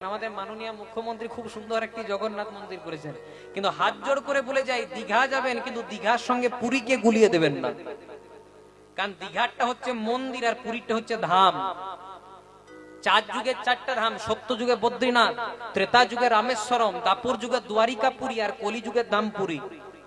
আমাদের মাননীয় মুখ্যমন্ত্রী খুব সুন্দর একটি জগন্নাথ মন্দির করেছেন, কিন্তু হাত জোড় করে বলে যাই দীঘা যাবেন কিন্তু দীঘার সঙ্গে পুরীকে গুলিয়ে দেবেন না। কারণ দীঘাটা হচ্ছে মন্দির আর পুরীটা হচ্ছে ধাম। চার যুগের চারটা ধাম, সত্য যুগে বদ্রীনাথ, ত্রেতা যুগে রামেশ্বরম, দাপুর যুগে দ্বারিকাপুরী আর কলি যুগের ধাম পুরী।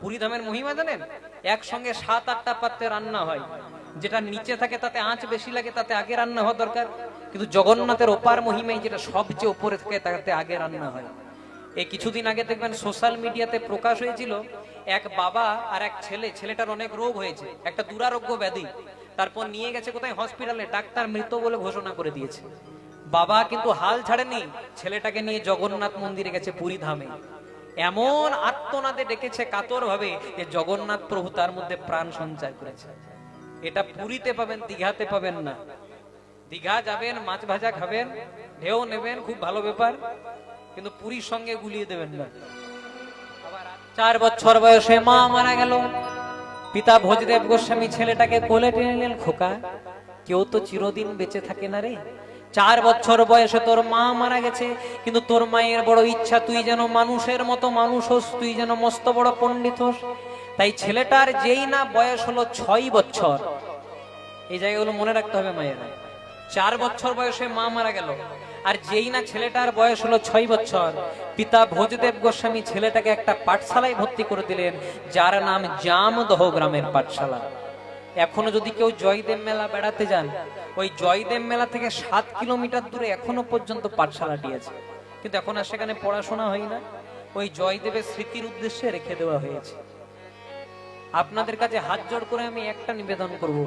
পুরী ধামের মহিমা জানেন? একসঙ্গে 7-8টা পাত্রে রান্না হয়, যেটা নিচে থাকে তাতে আঁচ বেশি লাগে, তাতে আগে রান্না হওয়া দরকার। কিন্তু জগন্নাথের অপার মহিমায় যেটা সবচেয়ে উপরে থাকে তাতে আগে রান্না হয়। এই কিছুদিন আগে দেখবেন সোশ্যাল মিডিয়াতে প্রকাশ হয়েছিল, এক বাবা আর এক ছেলে, ছেলেটার অনেক রোগ হয়েছে, একটা দুরারোগ্য ব্যাধি। তারপর নিয়ে গেছে কোথায় হসপিটালে, ডাক্তার মৃত বলে ঘোষণা করে দিয়েছে। বাবা কিন্তু হাল ছাড়েনি, ছেলেটাকে নিয়ে জগন্নাথ মন্দিরে গেছে পুরী ধামে। এমন আত্মনাদে ডেকেছে কাতর ভাবে যে জগন্নাথ প্রভু তার মধ্যে প্রাণ সঞ্চার করেছে। এটা পুরীতে পাবেন, দীঘাতে পাবেন না। দীঘা যাবেন, মাছ ভাজা খাবেন, ঢেউ নেবেন, খুব ভালো ব্যাপার, কিন্তু পুরীর সঙ্গে গুলিয়ে দেবেন না। 4 বছর বয়সে মা মারা গেল। পিতা ভোজদেব গোস্বামী ছেলেটাকে কোলে টেনে নিলেন, খোকা কেউ তো চিরদিন বেঁচে থাকে না রে। 4 বছর বয়সে তোর মা মারা গেছে, কিন্তু তোর মায়ের বড় ইচ্ছা তুই যেন মানুষের মতো মানুষ হোস, তুই যেন মস্ত বড় পণ্ডিত হোস। তাই ছেলেটার যেই না বয়স হলো 6 বছর, এই জায়গাগুলো মনে রাখতে হবে মায়েরা। 4 বছর বয়সে মা মারা গেল, আর যেই না ছেলেটার বয়স হলো 6 বছর, পিতা ভোজদেব গোস্বামী ছেলেটাকে একটা পাঠশালায় ভর্তি করে দিলেন, যার নাম জামদহ গ্রামের পাঠশালা। এখনো যদি কেউ জয়দেব মেলা বেড়াতে যান, ওই জয়দেব মেলা থেকে 7 কিলোমিটার দূরে এখনো পর্যন্ত পাঠশালাটি আছে, কিন্তু এখন আর সেখানে পড়াশোনা হয় না। ওই জয়দেবের স্মৃতির উদ্দেশ্যে রেখে দেওয়া হয়েছে। আপনাদের কাছে হাত জোড় করে আমি একটা নিবেদন করব,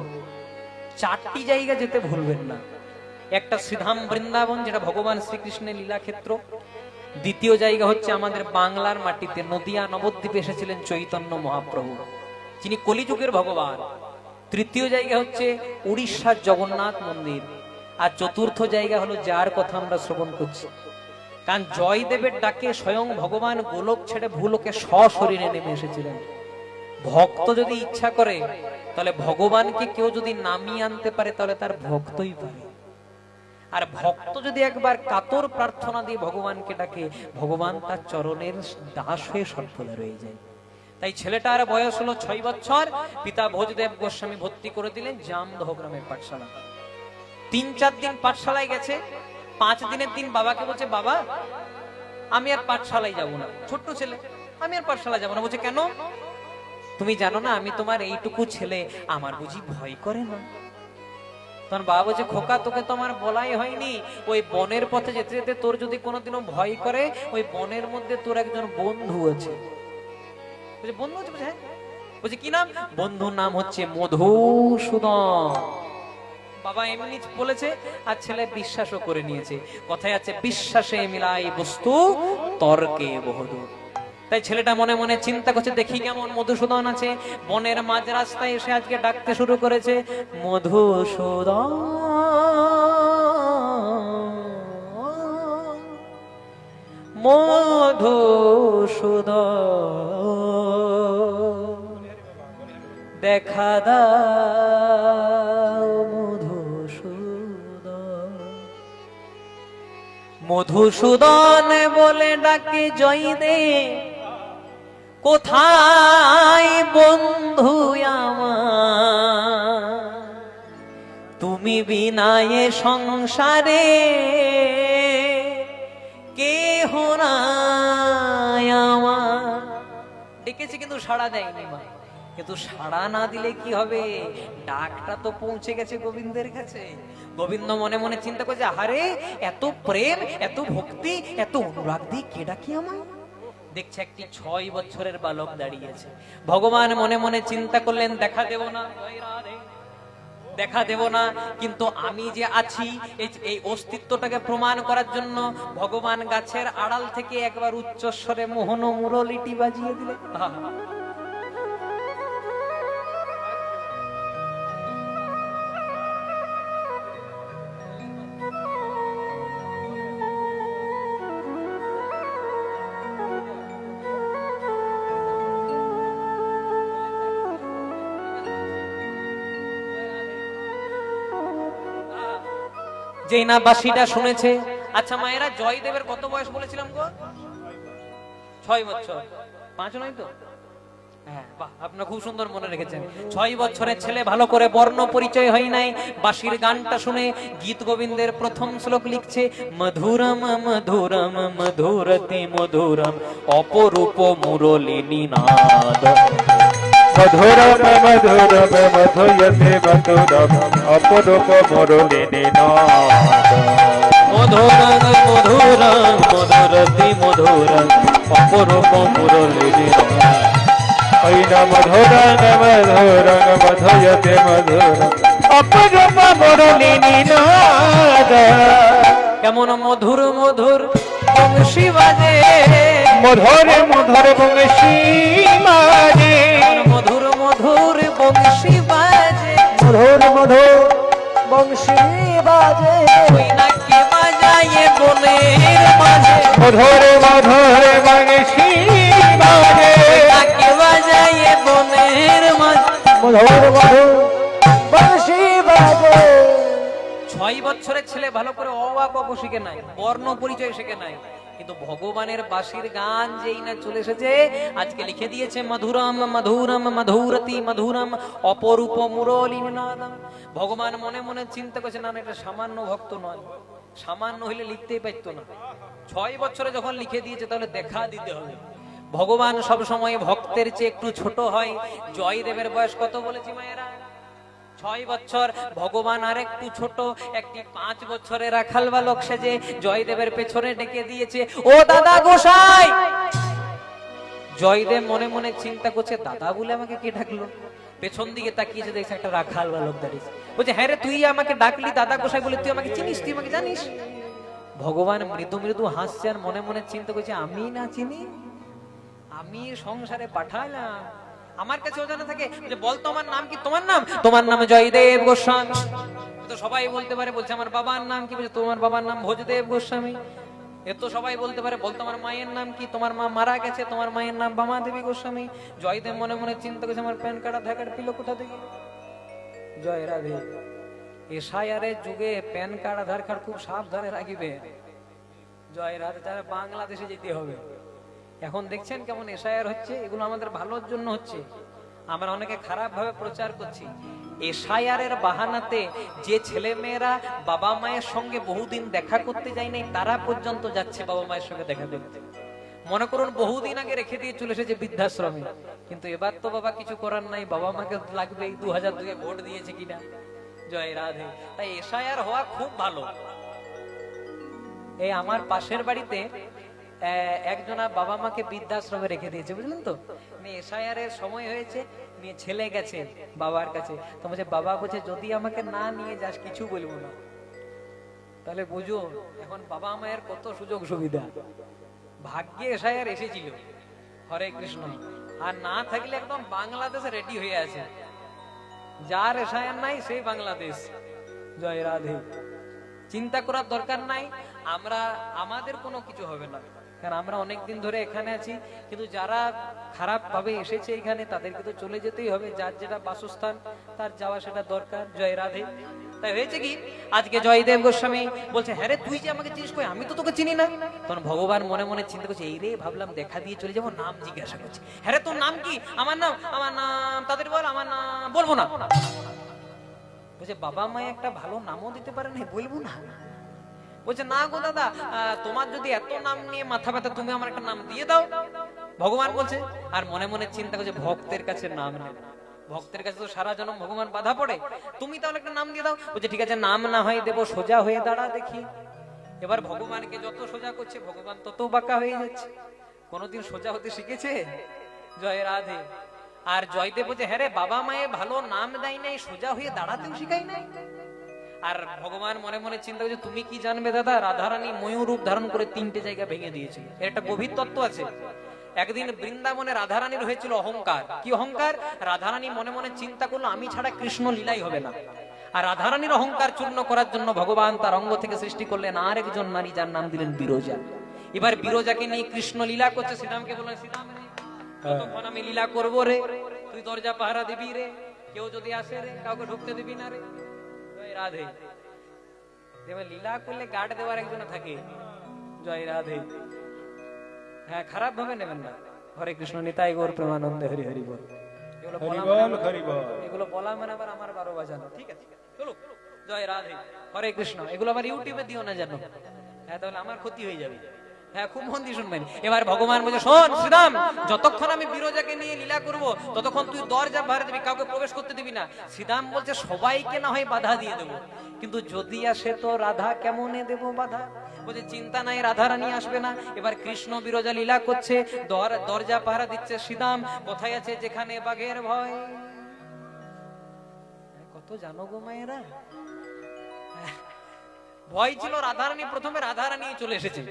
4টি জায়গা যেতে ভুলবেন না। একটা শ্রীধাম বৃন্দাবন, যেটা ভগবান শ্রীকৃষ্ণের লীলাক্ষেত্র। দ্বিতীয় জায়গা হচ্ছে আমাদের বাংলার মাটিতে নদিয়া নবদ্বীপে এসেছিলেন চৈতন্য মহাপ্রভু, যিনি কলিযুগের ভগবান। তৃতীয় জায়গা হচ্ছে উড়িষ্যার জগন্নাথ মন্দির। আর চতুর্থ জায়গা হলো যার কথা আমরা শ্রবণ করছি। কারণ জয়দেবের ডাকে স্বয়ং ভগবান গোলক ছেড়ে ভূলোকে সশরীরে নেমে এসেছিলেন। ভক্ত যদি ইচ্ছা করে, তাহলে ভগবানকে কেউ যদি নামিয়ে আনতে পারে, তাহলে তার ভক্তই পারে। আর ভক্ত যদি একবার কাতর প্রার্থনা দিয়ে ভগবানকে ডাকে, ভগবান তার চরণের দাস হয়ে সর্বদা রয়ে যায়। তাই ছেলেটার বয়স হলো 6 বছর, পিতা ভোজদেব গোস্বামী ভর্তি করে দিলেন জামদহ গ্রামের পাঠশালা। 3-4 দিন পাঠশালায় গেছে। 5 দিনের দিন বাবাকে বলছে, বাবা আমি আর পাঠশালায় যাব না। ছোট্ট ছেলে, আমি আর পাঠশালায় যাব না। বলছে কেন? তুমি জানো না আমি তোমার এইটুকু ছেলে, আমার বুঝি ভয় করে না? তখন বাবা বলছে, খোকা তোকে তো আমার বলাই হয়নি, ওই বনের পথে যেতে যেতে তোর যদি কোনোদিনও ভয় করে, ওই বনের মধ্যে তোর একজন বন্ধু আছে। বলছে বন্ধু আছে? বলছে হ্যাঁ। বলছে কি নাম? বন্ধুর নাম হচ্ছে মধুসূদন। বাবা এমনি বলেছে, আর ছেলে বিশ্বাসও করে নিয়েছে। কথায় আছে, বিশ্বাসে মিলাই বস্তু তর্কে বহুদূর। তাই ছেলেটা মনে মনে চিন্তা করছে, দেখি কেমন মধুসূদন আছে। বনের মাঝ রাস্তায় এসে আজকে ডাকতে শুরু করেছে, মধুসূদন মধুসূদন দেখা দাও মধুসূদন। মধুসূদন বলে ডাকে জয়দেব, কোথায় বন্ধু আমার, তুমি বিনায়ে সংসারে কেহ নাই আমার। ডেকেছি কিন্তু সাড়া দেয়নি মা। কিন্তু সাড়া না দিলে কি হবে? ডাকটা তো পৌঁছে গেছে গোবিন্দের কাছে। গোবিন্দ মনে মনে চিন্তা করছে, আরে এত প্রেম, এত ভক্তি, এত অনুরাগ দিয়ে কে ডাকি আমায়? দেখছে একটি 6 বছরের বালক দাঁড়িয়েছে। ভগবান মনে মনে চিন্তা করলেন, দেখা দেব না, দেখা দেব না, কিন্তু আমি যে আছি এই অস্তিত্বটাকে প্রমাণ করার জন্য ভগবান গাছের আড়াল থেকে একবার উচ্চস্বরে মোহন মুরলিটি বাজিয়ে দিলেন। যেই না বাঁশিটা শুনেছে আচ্ছা মায়েরা, জয়দেবের কত বয়স বলেছিলাম গো? 6 বছর। 5 নয় তো? হ্যাঁ, বাহ, আপনারা খুব সুন্দর মনে রেখেছেন। 6 বছরের ছেলে, ভালো করে বর্ণ পরিচয় হয় নাই, বাঁশির গানটা শুনে গীত গোবিন্দের প্রথম শ্লোক লিখছে, মধুরম মধুরম মধুরতি মধুরম অপরূপ মুরলী নাদ। মধুরম মধুরম মধুয়তে মধুরম অপরূপ মুরলী নাদ। মধুরম মধুরম মধুরতি মধুরম অপরূপ মুরলী নাদ। মধুরং মধুরং মধুয়তে মধুরম অপরূপ মুরলী নাদ। কেমন মধুর মধুর বংশী বাজে, মধুর মধুর বংশী বাজে, মধুর মধুর বংশী বাজে, মধুর মধুর বংশী বাজে, ওই নাকি বাজায়ে বনের মাঝে, মধুর মধুর বংশী বাজে, নাকি বাজায়ে বনের মাঝে, মধুর মধুর বংশী বাজে। 6 বছরের ছেলে ভালো করে অ আ ক খ শিখে নাই, বর্ণ পরিচয় শিখে নাই, কিন্তু ভগবানের বাঁশির গান যেই না চলে এসেছে, আজকে লিখে দিয়েছে মধুরম মধুরম মধুরতি মধুরম অপরূপ মুরলী নাদম। ভগবান মনে মনে চিন্তা করছে, না না, এটা সামান্য ভক্ত নয়, সামান্য হইলে লিখতেই পারতো না। 6 বছরে যখন লিখে দিয়েছে, তাহলে দেখা দিতে হবে। ভগবান সব সময় ভক্তের চেয়ে একটু ছোট হয়। জয়দেবের বয়স কত বলেছি মায়েরা? 6 বছর। ভগবান আর একটু ছোট, একটি 5 বছরের রাখাল বালক সেজে জয়দেবের পেছনে ডেকে দিয়েছে, ও দাদা গোসাই। জয়দেব মনে মনে চিন্তা করছে, দাদা বলে আমাকে কে ডাকলো? পেছন দিকে তাকিয়েছে, দেখছে একটা রাখাল বালক দাঁড়িয়েছে। বলছে, হ্যাঁ রে, তুই আমাকে ডাকলি দাদা গোসাই বলে, তুই আমাকে চিনিস? তুই আমাকে জানিস? ভগবান মৃদু মৃদু হাসছে আর মনে মনে চিন্তা করছে, আমি না চিনি? আমি সংসারে পাঠালাম, আমার কাছে অজানা থাকে যে বলতো আমার নাম কি? তোমার নাম? তোমার নাম জয়দেব গোস্বামী। তো সবাই বলতে পারে। বলছে, আমার বাবার নাম কি? বলছে, তোমার বাবার নাম ভোজদেব গোস্বামী। এ তো সবাই বলতে পারে। বলতো, আমার মায়ের নাম কি? তোমার মা মারা গেছে, তোমার মায়ের নাম বামা দেবী গোস্বামী। জয়দেব মনে মনে চিন্তা করছে, আমার প্যান কার্ড আধার কার্ড পেলো কোথা থেকে? জয় রাধে। এসআইআরের যুগে প্যান কার্ড আধার কার্ড খুব সাবধানে রাখিবে। জয় রাধে। তারা বাংলাদেশে যেতে হবে। এখন দেখছেন কেমন এসআইআর হচ্ছে? এগুলো আমাদের ভালোর জন্য হচ্ছে। আমরা অনেকে খারাপ ভাবে প্রচার করছি। এসআইআর এর বাহানাতে যে ছেলে মেয়েরা বাবা মায়ের সঙ্গে বহুদিন দেখা করতে যায় নাই, তারা পর্যন্ত যাচ্ছে বাবা মায়ের সঙ্গে দেখা করতে। মনে করুন বহুদিন আগে রেখে দিয়ে চলে এসেছে বৃদ্ধাশ্রমে, কিন্তু এবার তো বাবা কিছু করার নাই, বাবা মাকে লাগবে। 2002-এ ভোট দিয়েছে কিনা। জয় রাধে। তাই এসআইআর হওয়া খুব ভালো। এই আমার পাশের বাড়িতে একজনা বাবা মাকে বৃদ্ধাশ্রমে রেখে দিয়েছে, বুঝলেন তো? এসআইআর এর সময় হয়েছে, নিয়ে ছেলে গেছে বাবার কাছে। তো বলছে, বাবা বলছে, যদি আমাকে না নিয়ে যাস কিছু বলবো না। তাহলে বুঝো এখন বাবা মায়ের কত সুযোগ সুবিধা। ভাগ্যে এসআইআর এসেছিল, হরে কৃষ্ণ। আর না থাকলে একদম বাংলাদেশে রেডি হয়ে আছে। যার এসআইআর নাই সেই বাংলাদেশ। জয় রাধে। চিন্তা করার দরকার নাই, আমরা আমাদের কোনো কিছু হবে না, কারণ আমরা অনেকদিন ধরে এখানে আছি। কিন্তু যারা খারাপ ভাবে এসেছে এখানে, তাদেরকে তো চলে যেতেই হবে। যার যেটা বাসস্থান, তার যাওয়া সেটা দরকার। জয় রাধে। তাই হয়েছে কি, আজকে জয়দেব গোস্বামী বলছে, হ্যাঁ রে, তুই যে আমাকে চিনিস? কই, আমি তো তোকে চিনি না। তখন ভগবান মনে মনে চিন্তা করছে, এই রে, ভাবলাম দেখা দিয়ে চলে যাবো, নাম জিজ্ঞাসা করছে। হ্যাঁ রে, তোর নাম কি? আমার নাম তাদের বল, আমার নাম বলবো না। বলছে, বাবা মায়ে একটা ভালো নামও দিতে পারে না, বলবো না। বলছে, না গো দাদা, তোমার যদি এত নাম নিয়ে মাথা ব্যথা, তুমি আমার একটা নাম দিয়ে দাও। ভগবান বলছে, আর মনে মনে চিন্তা করছে, ভক্তের কাছে নাম নেই, ভক্তের কাছে তো সারা জন্ম ভগবান বাধা পড়ে, তুমি তাহলে একটা নাম দিয়ে দাও। বলছে, ঠিক আছে, নাম না হয় দেবো, সোজা হয়ে দাঁড়া দেখি। এবার ভগবানকে যত সোজা করছে, ভগবান তত বাঁকা হয়ে যাচ্ছে। কোনোদিন সোজা হতে শিখেছে? জয় রাধে। আর জয়দেব বলছে, হ্যাঁ রে, বাবা মায়ে ভালো নাম দেয় নাই, সোজা হয়ে দাঁড়াতেও শিখাই নাই। আর ভগবান মনে মনে চিন্তা করছে, তুমি কি জানবে দাদা, রাধারানী ময়ূর রূপ ধারণ করে 3টে জায়গা ভেঙে দিয়েছিল। এর একটা গভীর তত্ত্ব আছে। একদিন বৃন্দাবনে রাধারানীর হয়েছিল অহংকার। কি অহংকার? রাধারানী মনে মনে চিন্তা করলো, আমি ছাড়া কৃষ্ণ লীলাই হবে না। আর রাধারানীর অহংকার চূর্ণ করার জন্য ভগবান তার অঙ্গ থেকে সৃষ্টি করলেন আর একজন নারী, যার নাম দিলেন বিরজা। এবার বিরজাকে নিয়ে কৃষ্ণ লীলা করছে। শ্রীরামকে বললেন, শ্রীরাম রে, কতক্ষণ আমি লীলা করবো রে, তুই দরজা পাহারা দিবি রে, কেউ যদি আসে রে, কাউকে ঢুকতে দিবি না রে। রাধে। এবার লীলা করলে গার্ড দেওয়ার একজন থাকে, জয় রাধে। হ্যাঁ, খারাপ ভাবে নেবেন না। হরে কৃষ্ণ, নিতাই গৌর প্রেমানন্দে, হরি হরি বল। এগুলো বলা এগুলো বলা মানে আবার আমার 12 বাজানো, ঠিক আছে? চলো, জয় রাধে, হরে কৃষ্ণ। এগুলো আবার ইউটিউবে দিও না জানো, হ্যাঁ, তাহলে আমার ক্ষতি হয়ে যাবে। হ্যাঁ, খুব মন দিয়ে শুনবেন। এবার ভগবান বলছে, শোন শ্রীরাম, যতক্ষণ আমি বিরজাকে নিয়ে লীলা করব ততক্ষণ তুই দরজা বাড়ি দিবি, কাউকে প্রবেশ করতে দিবি না। শ্রীরাম বলছে, সবাইকে না হয় বাধা দিয়ে দেবো, কিন্তু যদি আসে তো রাধা কেমনে দেব বাধা? বলছে, চিন্তা নাই, রাধা রানী আসবে না। এবার কৃষ্ণ বিরজা লীলা করছে, দরজা পাহারা দিচ্ছে। শ্রীরাম কোথায় আছে যেখানে বাঘের ভয়? কত জানো গো মায়েরা, ভয় ছিল রাধারানী। প্রথমে রাধারানী চলে এসেছে,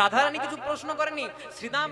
রাধারানী কিছু প্রশ্ন করেনি। শ্রীরাম